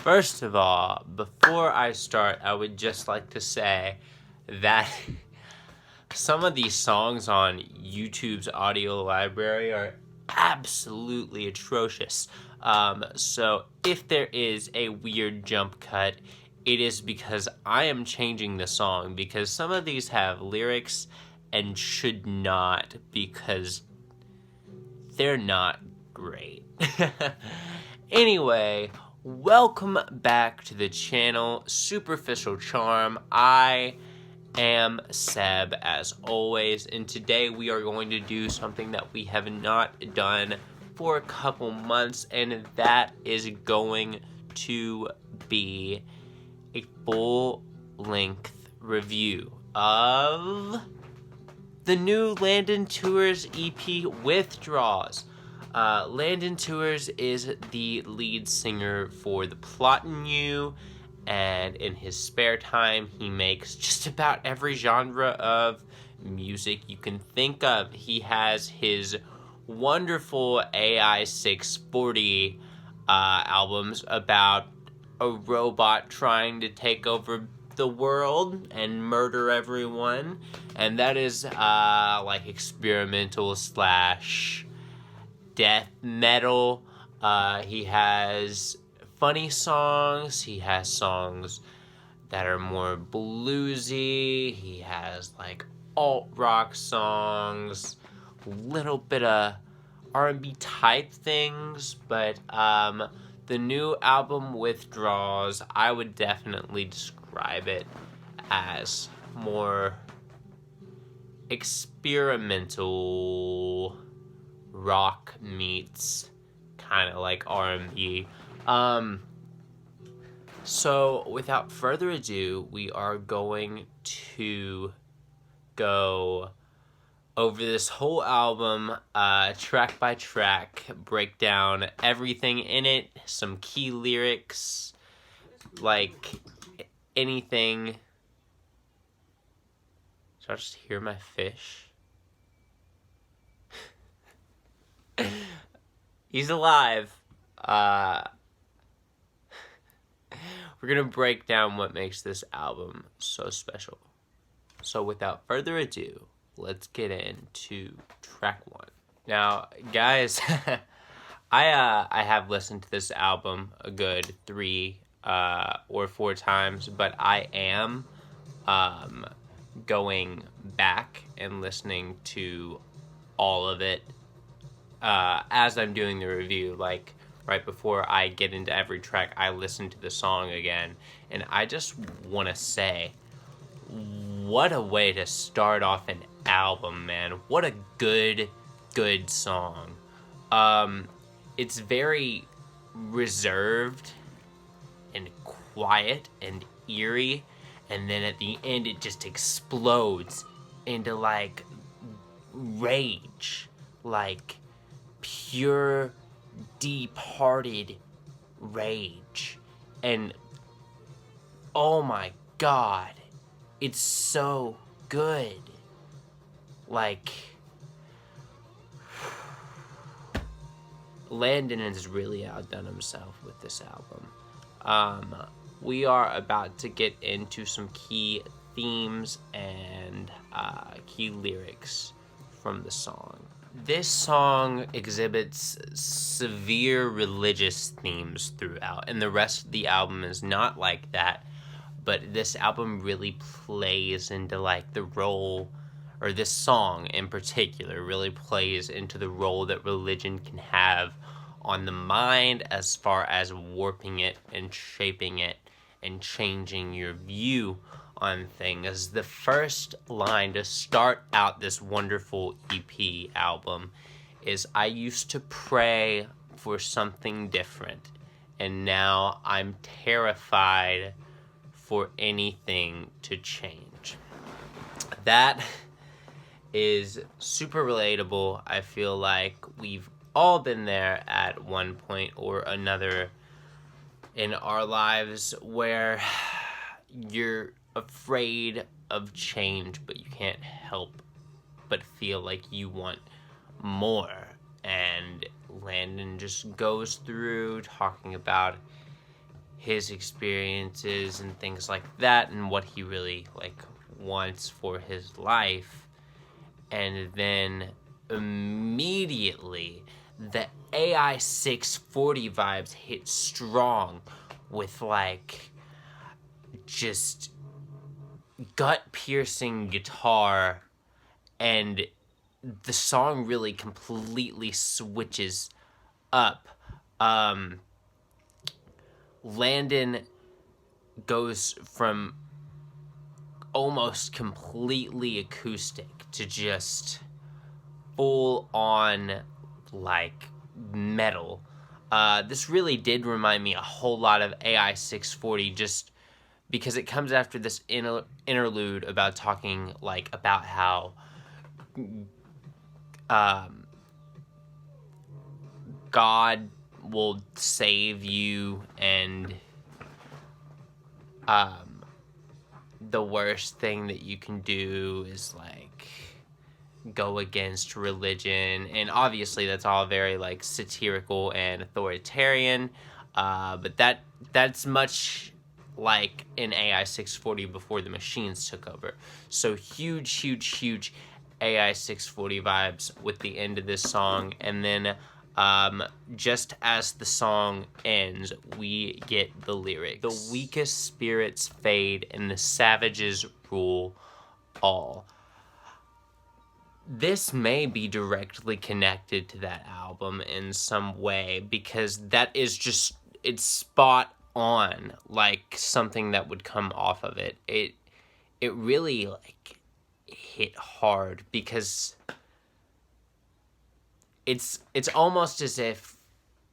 First of all, before I start, I would just like to say that some of these songs on YouTube's audio library are absolutely atrocious. So if there is a weird jump cut, it is because I am changing the song, because some of these have lyrics and should not, because they're not great. Anyway, welcome back to the channel, Superficial Charm. I am Seb, as always, and today we are going to do something that we have not done for a couple months, and that is going to be a full-length review of the new Landon Tewers EP, Withdraws. Landon Tewers is the lead singer for The Plot in You, and in his spare time, he makes just about every genre of music you can think of. He has his wonderful AI 640 albums about a robot trying to take over the world and murder everyone, and that is like experimental slash death metal. He has funny songs, he has songs that are more bluesy, he has like alt rock songs, little bit of R&B type things, but the new album Withdraws, I would definitely describe it as more experimental rock meets kind of like R&B. So without further ado, we are going to go over this whole album, track by track, break down everything in it, some key lyrics, like anything. Did I just hear my fish? He's alive. We're gonna break down what makes this album so special. So without further ado, let's get into track one. Now, guys, I have listened to this album a good 3 or 4 times, but I am going back and listening to all of it as I'm doing the review. Like, right before I get into every track, I listen to the song again, and I just want to say, what a way to start off an album, man. What a good song. It's very reserved and quiet and eerie, and then at the end it just explodes into like rage, like pure deep-hearted rage. And oh my god, it's so good. Like, Landon has really outdone himself with this album. We are about to get into some key themes and key lyrics from the song. This song exhibits severe religious themes throughout, and the rest of the album is not like that, but this album really plays into like the role, or this song in particular really plays into the role that religion can have on the mind, as far as warping it and shaping it and changing your view on things. The first line to start out this wonderful EP album is, "I used to pray for something different, and now I'm terrified for anything to change." That is super relatable. I feel like we've all been there at one point or another in our lives, where you're afraid of change, but you can't help but feel like you want more. And Landon just goes through talking about his experiences and things like that, and what he really like wants for his life. And then immediately the AI 640 vibes hit strong with like just gut piercing guitar, and the song really completely switches up. Landon goes from almost completely acoustic to just full on like metal. This really did remind me a whole lot of AI 640, just because it comes after this interlude about talking like about how God will save you, and the worst thing that you can do is like go against religion. And obviously that's all very like satirical and authoritarian, but that's much like in AI 640 before the machines took over. So huge AI 640 vibes with the end of this song. And then just as the song ends, we get the lyrics: "The weakest spirits fade and the savages rule all." This may be directly connected to that album in some way, because that is just, it's spot on, like something that would come off of it. It really like hit hard, because it's almost as if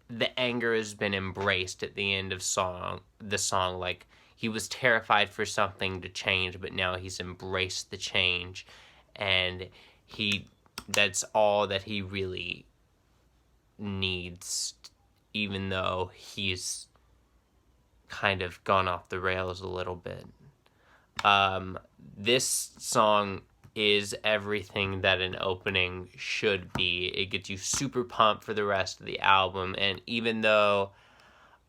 the anger has been embraced at the end of the song. Like, he was terrified for something to change, but now he's embraced the change, and that's all that he really needs, even though he's kind of gone off the rails a little bit. This song is everything that an opening should be. It gets you super pumped for the rest of the album, and even though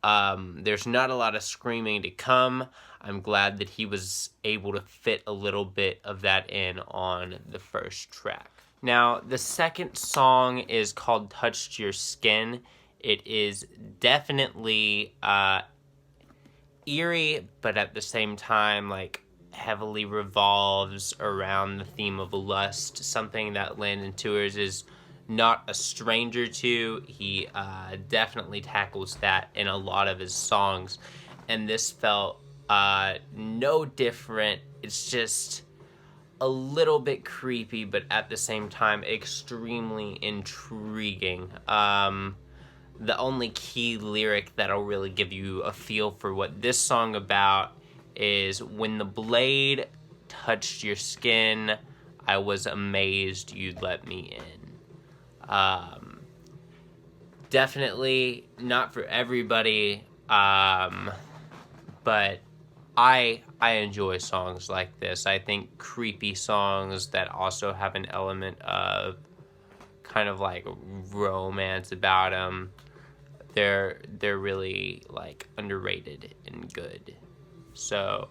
there's not a lot of screaming to come, I'm glad that he was able to fit a little bit of that in on the first track. Now, the second song is called "Touched Your Skin." It is definitely eerie, but at the same time, like, heavily revolves around the theme of lust, something that Landon Tewers is not a stranger to. He definitely tackles that in a lot of his songs, and this felt no different. It's just a little bit creepy, but at the same time extremely intriguing. The only key lyric that'll really give you a feel for what this song about is, "When the blade touched your skin, I was amazed you'd let me in." Definitely not for everybody, but I enjoy songs like this. I think creepy songs that also have an element of kind of like romance about them, they're really like underrated and good. So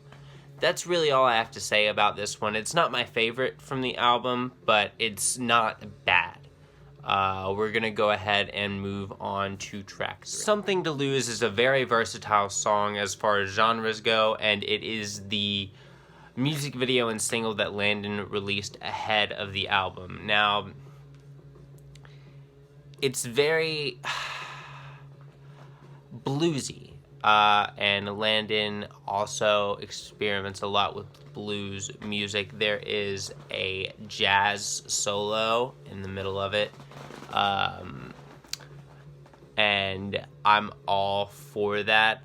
that's really all I have to say about this one. It's not my favorite from the album, but it's not bad. We're going to go ahead and move on to track 3. "Something to Lose" is a very versatile song as far as genres go, and it is the music video and single that Landon released ahead of the album. Now, it's very bluesy, and Landon also experiments a lot with blues music. There is a jazz solo in the middle of it, and I'm all for that.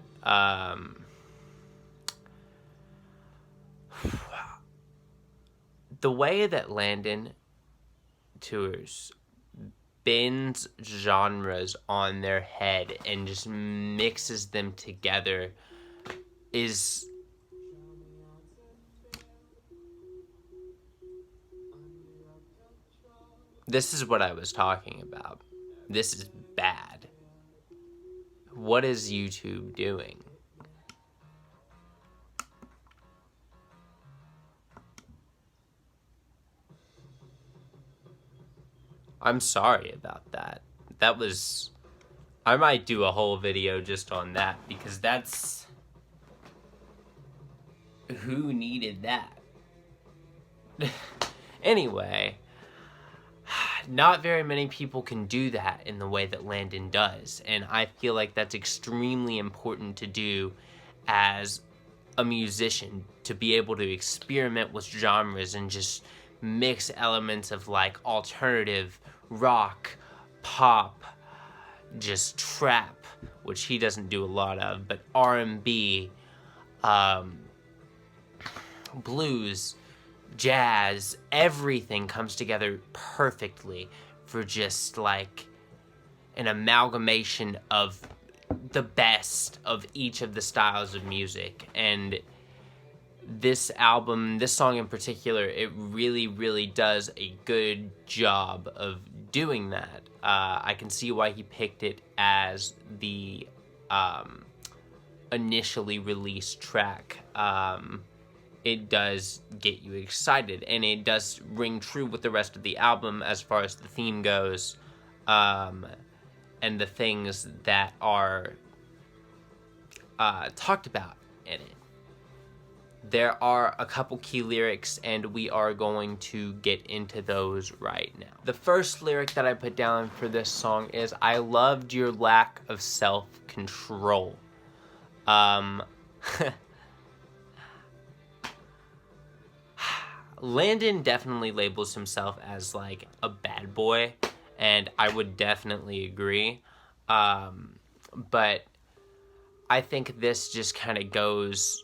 The way that Landon Tewers bends genres on their head and just mixes them together is this is what I was talking about. This is bad. What is YouTube doing? I'm sorry about that. That was... I might do a whole video just on that, because that's... Who needed that? Anyway, not very many people can do that in the way that Landon does, and I feel like that's extremely important to do as a musician, to be able to experiment with genres and just mix elements of like alternative, rock, pop, just trap, which he doesn't do a lot of, but R&B, blues, jazz, everything comes together perfectly for just like an amalgamation of the best of each of the styles of music. And this album, this song in particular, it really, really does a good job of doing that. I can see why he picked it as the initially released track. It does get you excited, and it does ring true with the rest of the album as far as the theme goes, and the things that are talked about in it. There are a couple key lyrics, and we are going to get into those right now. The first lyric that I put down for this song is, "I loved your lack of self-control." Landon definitely labels himself as like a bad boy, and I would definitely agree. But I think this just kind of goes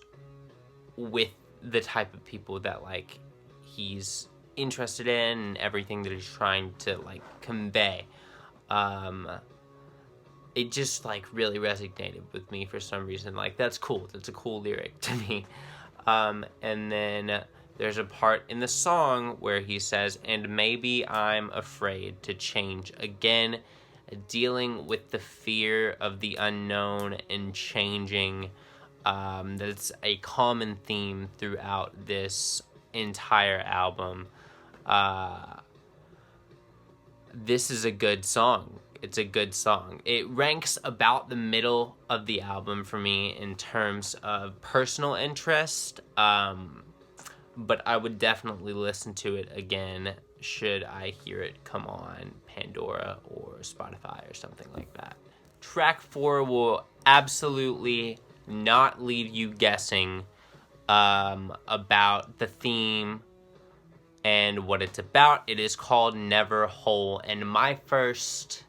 with the type of people that like he's interested in and everything that he's trying to like convey. It just like really resonated with me for some reason. Like, that's cool. That's a cool lyric to me. And then there's a part in the song where he says, "And maybe I'm afraid to change again, dealing with the fear of the unknown and changing." That's a common theme throughout this entire album. This is a good song. It's a good song. It ranks about the middle of the album for me in terms of personal interest, but I would definitely listen to it again should I hear it come on Pandora or Spotify or something like that. Track 4 will absolutely not leave you guessing about the theme and what it's about. It is called Never Whole, and my first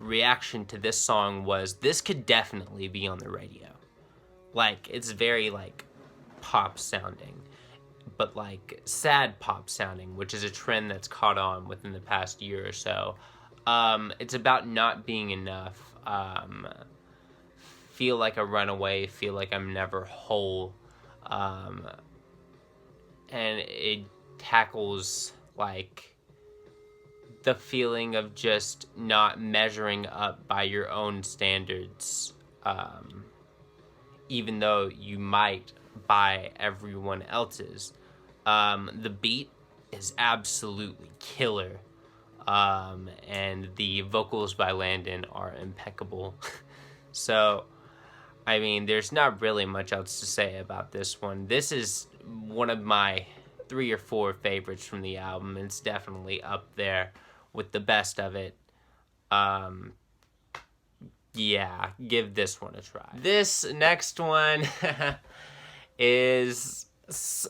reaction to this song was, this could definitely be on the radio. Like, it's very like pop sounding, but like sad pop sounding, which is a trend that's caught on within the past year or so. It's about not being enough. Feel like a runaway, feel like I'm never whole. And it tackles like the feeling of just not measuring up by your own standards, even though you might by everyone else's. The beat is absolutely killer, and the vocals by Landon are impeccable. So, I mean, there's not really much else to say about this one. This is one of my 3 or 4 favorites from the album. It's definitely up there with the best of it. Yeah, give this one a try. This next one is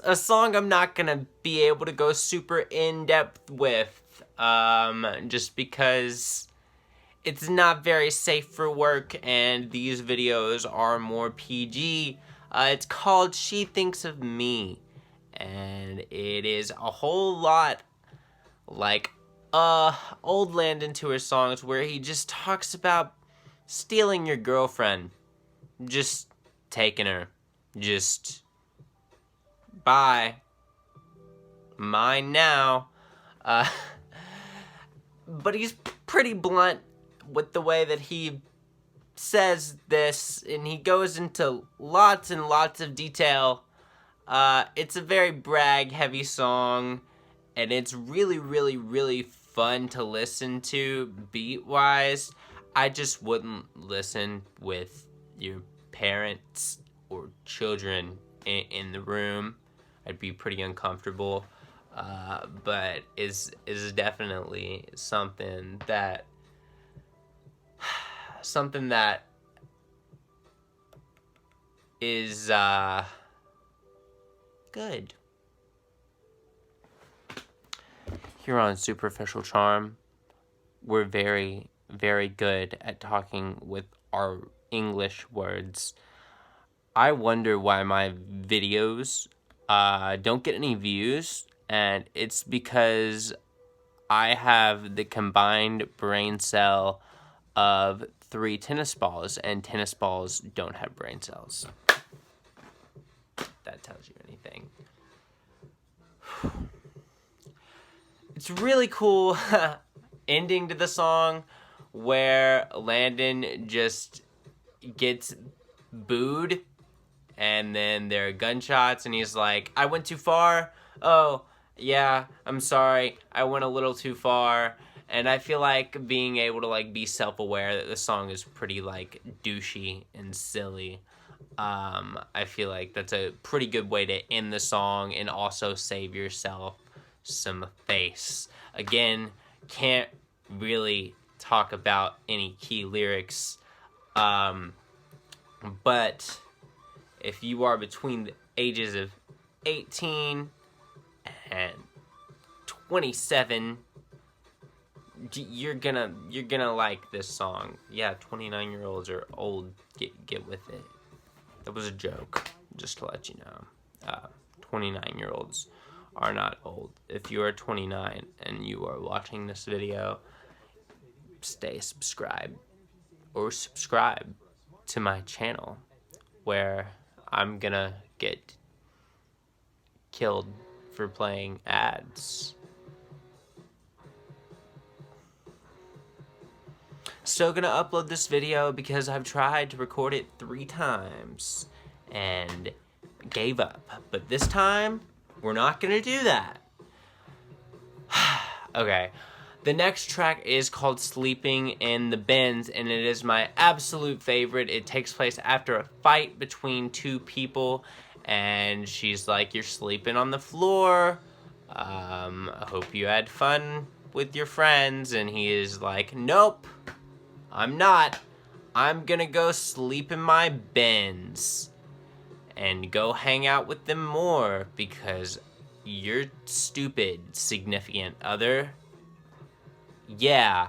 a song I'm not gonna be able to go super in-depth with, just because it's not very safe for work and these videos are more PG. It's called She Thinks of Me, and it is a whole lot like old Landon Tewers songs where he just talks about stealing your girlfriend, just taking her, just bye, mine now. But he's pretty blunt with the way that he says this, and he goes into lots and lots of detail. It's a very brag heavy song, and it's really, really, really fun to listen to beat-wise. I just wouldn't listen with your parents or children in the room. I'd be pretty uncomfortable, but is definitely something that is good. Here on Superficial Charm, we're very, very good at talking with our English words. I wonder why my videos don't get any views, and it's because I have the combined brain cell of 3 tennis balls, and tennis balls don't have brain cells. If that tells you anything. It's really cool ending to the song where Landon just gets booed, and then there are gunshots, and he's like, I went too far? Oh, yeah, I'm sorry. I went a little too far. And I feel like being able to, like, be self-aware that the song is pretty, like, douchey and silly. I feel like that's a pretty good way to end the song and also save yourself some face. Again, can't really talk about any key lyrics, but if you are between the ages of 18 and 27, you're gonna like this song. Yeah, 29-year-olds are old. Get with it. That was a joke, just to let you know. 29-year-olds are not old. If you are 29 and you are watching this video, stay subscribed or subscribe to my channel where I'm gonna get killed for playing ads. Still gonna upload this video because I've tried to record it 3 times and gave up. But this time, we're not gonna do that. Okay, the next track is called Sleeping in the Bins, and it is my absolute favorite. It takes place after a fight between 2 people, and she's like, you're sleeping on the floor. I hope you had fun with your friends. And he is like, nope, I'm not. I'm gonna go sleep in my bins and go hang out with them more because you're stupid, significant other. Yeah.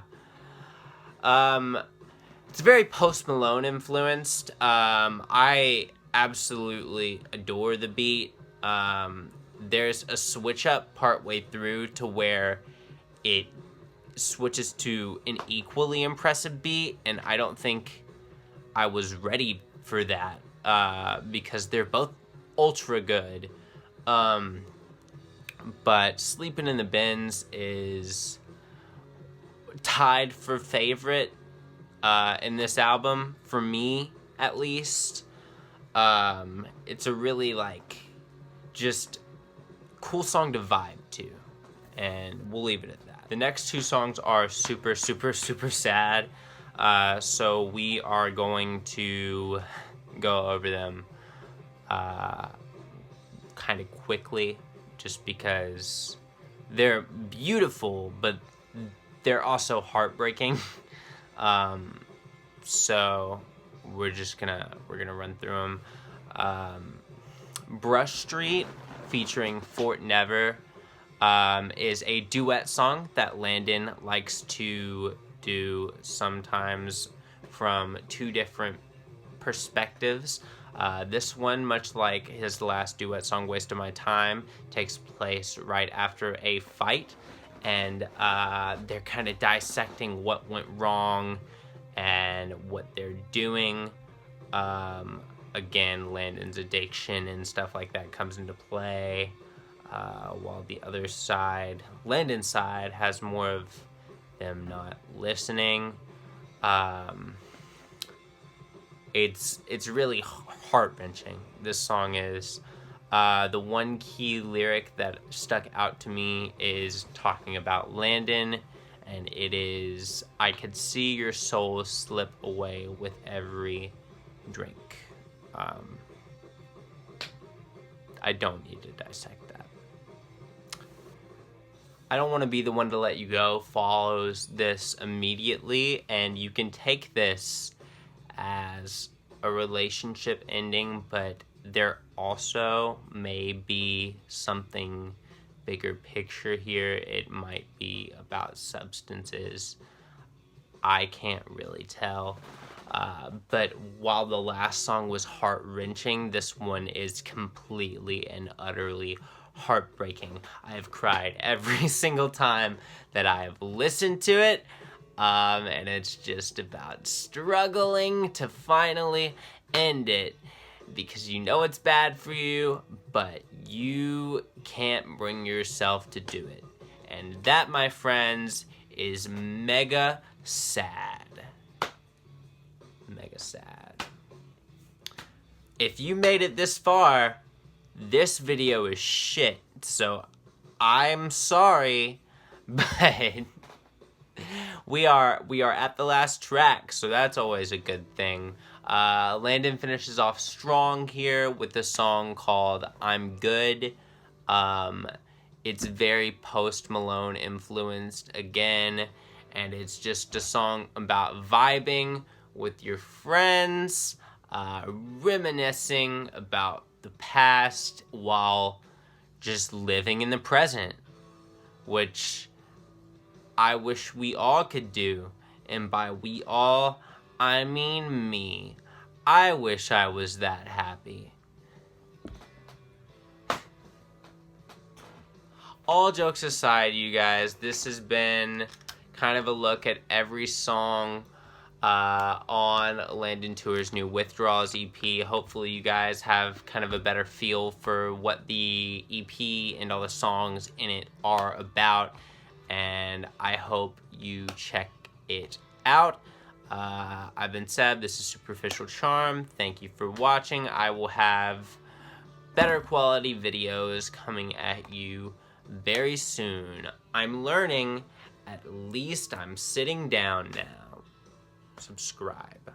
It's very Post Malone influenced. I absolutely adore the beat. There's a switch up partway through to where it switches to an equally impressive beat, and I don't think I was ready for that because they're both ultra good. But Sleeping in the Bins is tied for favorite in this album, for me at least. It's a really, like, just cool song to vibe to, and we'll leave it at that. The next 2 songs are super, super, super sad, so we are going to go over them kind of quickly, just because they're beautiful, but they're also heartbreaking. So we're gonna run through them. Brush Street featuring Fort Never is a duet song that Landon likes to do sometimes from 2 different perspectives. This one, much like his last duet song, Waste of My Time, takes place right after a fight, and they're kind of dissecting what went wrong and what they're doing. Again, Landon's addiction and stuff like that comes into play, while the other side, Landon's side, has more of them not listening. It's really heart-wrenching, this song is. The one key lyric that stuck out to me is talking about Landon, and it is, "I could see your soul slip away with every drink." I don't need to dissect that. "I don't want to be the one to let you go" follows this immediately, and you can take this as a relationship ending, but there also may be something bigger picture here. It might be about substances. I can't really tell. But while the last song was heart-wrenching, this one is completely and utterly heartbreaking. I have cried every single time that I have listened to it. And it's just about struggling to finally end it, because you know it's bad for you, but you can't bring yourself to do it. And that, my friends, is mega sad. Mega sad. If you made it this far, this video is shit. So I'm sorry, but we are at the last track, so that's always a good thing. Landon finishes off strong here with a song called "I'm Good." It's very Post Malone influenced again, and it's just a song about vibing with your friends, reminiscing about the past while just living in the present, which I wish we all could do. And by we all, I mean me. I wish I was that happy. All jokes aside, you guys, this has been kind of a look at every song on Landon Tewers' new Withdrawals EP. Hopefully you guys have kind of a better feel for what the EP and all the songs in it are about, and I hope you check it out. I've been Seb, this is Superficial Charm. Thank you for watching. I will have better quality videos coming at you very soon. I'm learning, at least I'm sitting down now. Subscribe.